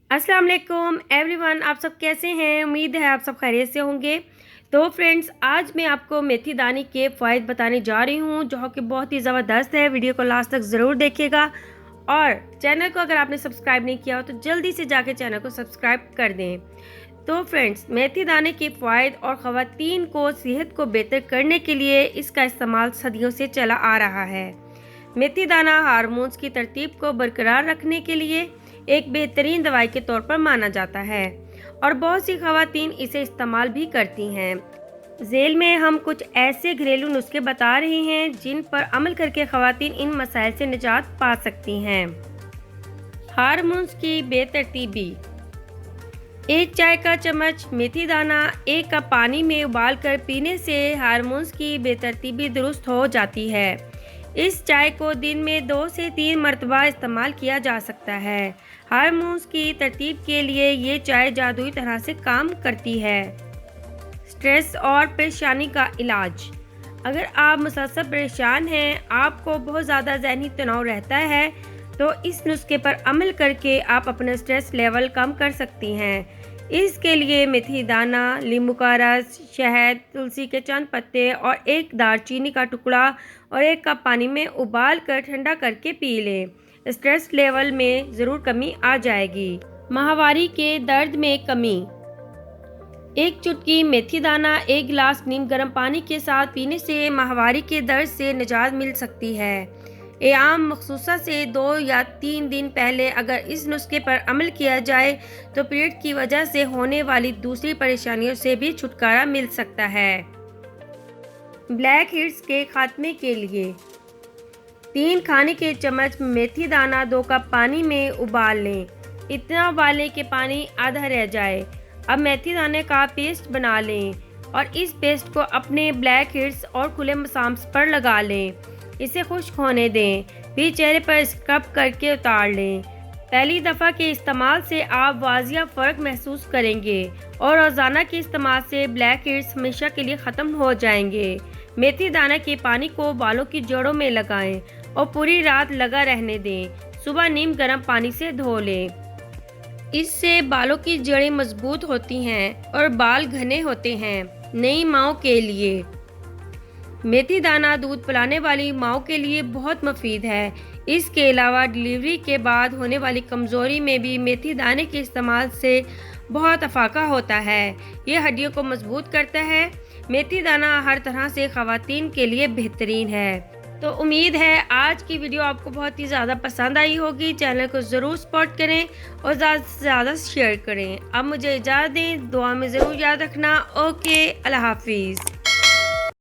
अस्सलाम वालेकुम एवरीवन, आप सब कैसे हैं। उम्मीद है आप सब खैरियत से होंगे। तो फ्रेंड्स, आज मैं आपको मेथी दाने के फ़ायदे बताने जा रही हूं जो कि बहुत ही ज़बरदस्त है। वीडियो को लास्ट तक ज़रूर देखिएगा और चैनल को अगर आपने सब्सक्राइब नहीं किया हो तो जल्दी से जाके चैनल को सब्सक्राइब कर दें। तो फ्रेंड्स, मेथी दाने के फ़ायदे और ख़वातीन को सेहत को बेहतर करने के लिए इसका इस्तेमाल सदियों से चला आ रहा है। मेथी दाना हार्मोन्स की तरतीब को बरकरार रखने के लिए एक बेहतरीन दवाई के तौर पर माना जाता है और बहुत सी खवातीन इसे इस्तेमाल भी करती हैं। झेल में हम कुछ ऐसे घरेलू नुस्खे बता रहे हैं जिन पर अमल करके खवातीन इन मसाइल से निजात पा सकती हैं। हार्मोन्स की बेतरतीबी। एक चाय का चम्मच मेथी दाना 1 कप पानी में उबाल कर पीने से हार्मोन्स की बेतरतीबी दुरुस्त हो जाती है। इस चाय को दिन में 2 से 3 मरतबा इस्तेमाल किया जा सकता है। हार्मोन्स की तरतीब के लिए ये चाय जादुई तरह से काम करती है। स्ट्रेस और परेशानी का इलाज। अगर आप मुसलसल परेशान हैं, आपको बहुत ज़्यादा ज़हनी तनाव रहता है, तो इस नुस्खे पर अमल करके आप अपना स्ट्रेस लेवल कम कर सकती हैं। इसके लिए मेथी दाना, नींबू का रस, शहद, तुलसी के चंद पत्ते और एक दालचीनी का टुकड़ा और 1 कप पानी में उबाल कर ठंडा करके पी लें। स्ट्रेस लेवल में ज़रूर कमी आ जाएगी। माहवारी के दर्द में कमी। 1 चुटकी मेथी दाना 1 गिलास नीम गर्म पानी के साथ पीने से माहवारी के दर्द से निजात मिल सकती है। आम मखसूसा से 2 या 3 दिन पहले अगर इस नुस्खे पर अमल किया जाए तो पीरियड की वजह से होने वाली दूसरी परेशानियों से भी छुटकारा मिल सकता है। ब्लैक हेड्स के खात्मे के लिए 3 खाने के चम्मच मेथी दाना 2 कप पानी में उबाल लें। इतना उबालें कि पानी आधा रह जाए। अब मेथी दाने का पेस्ट बना लें और इस पेस्ट को अपने ब्लैक हेड्स और खुले मसाम्स पर लगा लें। इसे खुश्क होने दें, फिर चेहरे पर स्क्रब करके उतार लें। पहली दफ़ा के इस्तेमाल से आप वाजिया फ़र्क महसूस करेंगे और रोज़ाना के इस्तेमाल से ब्लैक हेड्स हमेशा के लिए ख़त्म हो जाएंगे। मेथी दाना के पानी को बालों की जड़ों में लगाएं और पूरी रात लगा रहने दें। सुबह नीम गर्म पानी से धो लें। इससे बालों की जड़ें मजबूत होती हैं और बाल घने होते हैं। नई माँओं के लिए मेथी दाना दूध पिलाने वाली माँओं के लिए बहुत मुफीद है। इसके अलावा डिलीवरी के बाद होने वाली कमज़ोरी में भी मेथी दाने के इस्तेमाल से बहुत अफाका होता है। ये हड्डियों को मजबूत करता है। मेथी दाना हर तरह से ख़वातीन के लिए बेहतरीन है। तो उम्मीद है आज की वीडियो आपको बहुत ही ज़्यादा पसंद आई होगी। चैनल को ज़रूर सपोर्ट करें और ज़्यादा से ज़्यादा शेयर करें। अब मुझे इजाज़त दें, दुआ में ज़रूर याद रखना। ओके, अल्लाह हाफिज़।